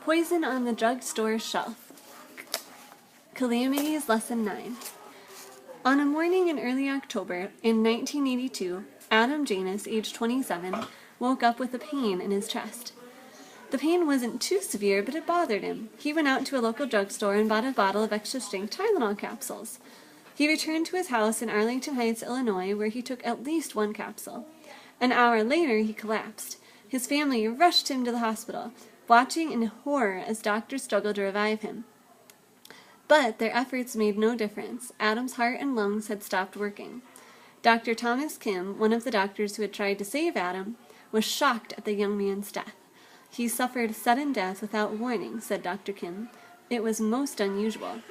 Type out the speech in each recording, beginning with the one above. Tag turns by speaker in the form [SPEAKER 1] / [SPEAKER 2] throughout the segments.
[SPEAKER 1] Poison on the Drugstore Shelf. Calamities Lesson 9. On a morning in early October in 1982, Adam Janus, age 27, woke up with a pain in his chest. The pain wasn't too severe, but it bothered him. He went out to a local drugstore and bought a bottle of extra-strength Tylenol capsules. He returned to his house in Arlington Heights, Illinois, where he took at least one capsule. An hour later, he collapsed. His family rushed him to the hospital, watching in horror as doctors struggled to revive him. But their efforts made no difference. Adam's heart and lungs had stopped working. Dr. Thomas Kim, one of the doctors who had tried to save Adam, was shocked at the young man's death. "He suffered sudden death without warning," said Dr. Kim. "It was most unusual."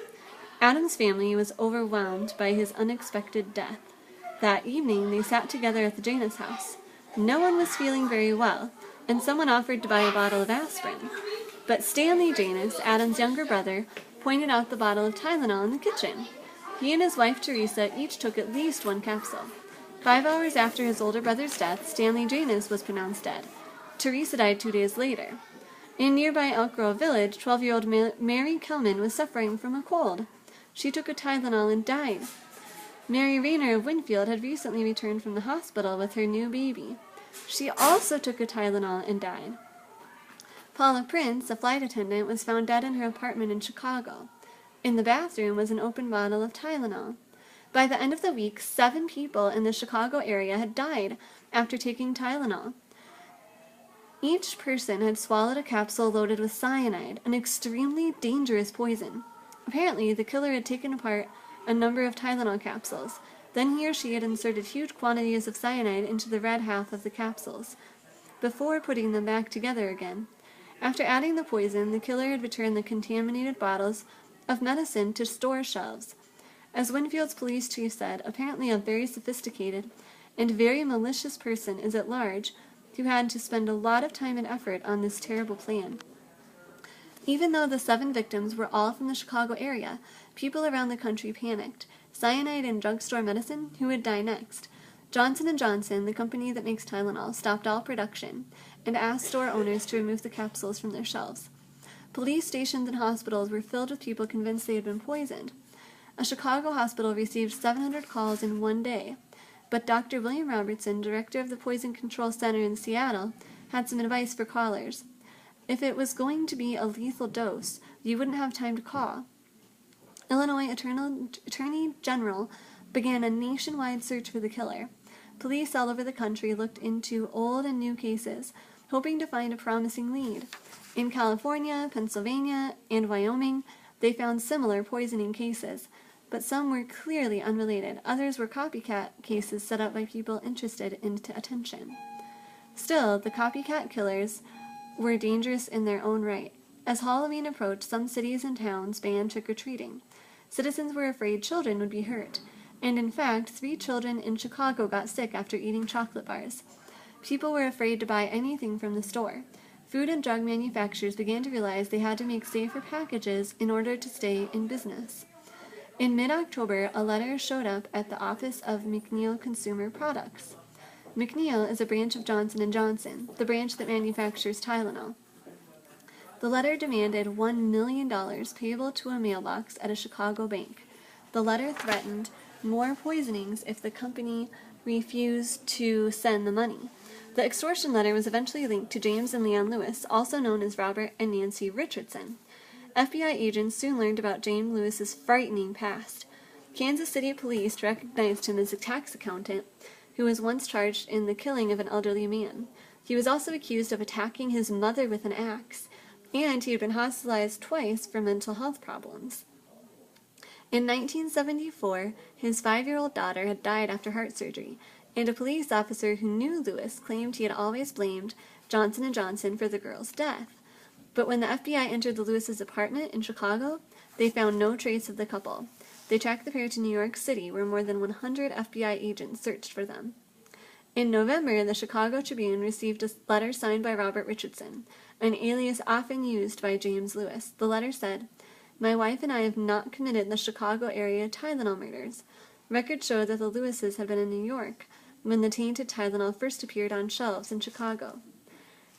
[SPEAKER 1] Adam's family was overwhelmed by his unexpected death. That evening, they sat together at the Janus house. No one was feeling very well, and someone offered to buy a bottle of aspirin. But Stanley Janus, Adam's younger brother, pointed out the bottle of Tylenol in the kitchen. He and his wife Teresa each took at least one capsule. 5 hours after his older brother's death, Stanley Janus was pronounced dead. Teresa died 2 days later. In nearby Elk Grove Village, 12-year-old Mary Kelman was suffering from a cold. She took a Tylenol and died. Mary Rayner of Winfield had recently returned from the hospital with her new baby. She also took a Tylenol and died. Paula Prince, a flight attendant, was found dead in her apartment in Chicago. In the bathroom was an open bottle of Tylenol. By the end of the week, 7 people in the Chicago area had died after taking Tylenol. Each person had swallowed a capsule loaded with cyanide, an extremely dangerous poison. Apparently, the killer had taken apart a number of Tylenol capsules. Then he or she had inserted huge quantities of cyanide into the red half of the capsules, before putting them back together again. After adding the poison, the killer had returned the contaminated bottles of medicine to store shelves. As Winfield's police chief said, apparently a very sophisticated and very malicious person is at large who had to spend a lot of time and effort on this terrible plan. Even though the 7 victims were all from the Chicago area, people around the country panicked. Cyanide in drugstore medicine? Who would die next? Johnson & Johnson, the company that makes Tylenol, stopped all production and asked store owners to remove the capsules from their shelves. Police stations and hospitals were filled with people convinced they had been poisoned. A Chicago hospital received 700 calls in one day, but Dr. William Robertson, director of the Poison Control Center in Seattle, had some advice for callers. If it was going to be a lethal dose, you wouldn't have time to call. Illinois Attorney General began a nationwide search for the killer. Police all over the country looked into old and new cases, hoping to find a promising lead. In California, Pennsylvania, and Wyoming, they found similar poisoning cases, but some were clearly unrelated. Others were copycat cases set up by people interested in attention. Still, the copycat killers were dangerous in their own right. As Halloween approached, some cities and towns banned trick-or-treating. Citizens were afraid children would be hurt, and in fact, 3 children in Chicago got sick after eating chocolate bars. People were afraid to buy anything from the store. Food and drug manufacturers began to realize they had to make safer packages in order to stay in business. In mid-October, a letter showed up at the office of McNeil Consumer Products. McNeil is a branch of Johnson & Johnson, the branch that manufactures Tylenol. The letter demanded $1 million payable to a mailbox at a Chicago bank. The letter threatened more poisonings if the company refused to send the money. The extortion letter was eventually linked to James and Leon Lewis, also known as Robert and Nancy Richardson. FBI agents soon learned about James Lewis's frightening past. Kansas City police recognized him as a tax accountant who was once charged in the killing of an elderly man. He was also accused of attacking his mother with an axe, and he had been hospitalized twice for mental health problems. In 1974, his 5-year-old daughter had died after heart surgery, and a police officer who knew Lewis claimed he had always blamed Johnson & Johnson for the girl's death. But when the FBI entered the Lewis's apartment in Chicago, they found no trace of the couple. They tracked the pair to New York City, where more than 100 FBI agents searched for them. In November, the Chicago Tribune received a letter signed by Robert Richardson, an alias often used by James Lewis. The letter said, "My wife and I have not committed the Chicago area Tylenol murders. Records show that the Lewises had been in New York when the tainted Tylenol first appeared on shelves in Chicago."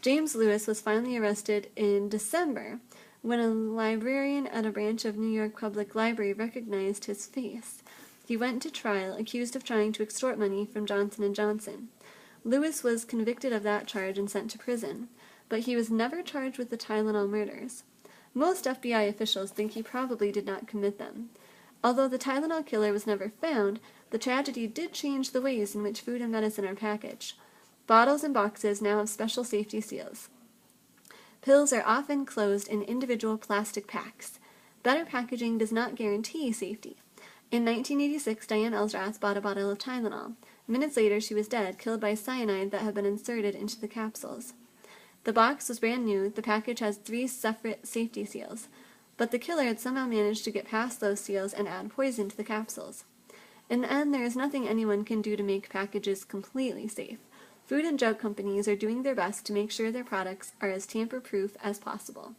[SPEAKER 1] James Lewis was finally arrested in December when a librarian at a branch of New York Public Library recognized his face. He went to trial, accused of trying to extort money from Johnson & Johnson. Lewis was convicted of that charge and sent to prison, but he was never charged with the Tylenol murders. Most FBI officials think he probably did not commit them. Although the Tylenol killer was never found, the tragedy did change the ways in which food and medicine are packaged. Bottles and boxes now have special safety seals. Pills are often closed in individual plastic packs. Better packaging does not guarantee safety. In 1986, Diane Elsrath bought a bottle of Tylenol. Minutes later, she was dead, killed by cyanide that had been inserted into the capsules. The box was brand new. The package has 3 separate safety seals, but the killer had somehow managed to get past those seals and add poison to the capsules. In the end, there is nothing anyone can do to make packages completely safe. Food and drug companies are doing their best to make sure their products are as tamper-proof as possible.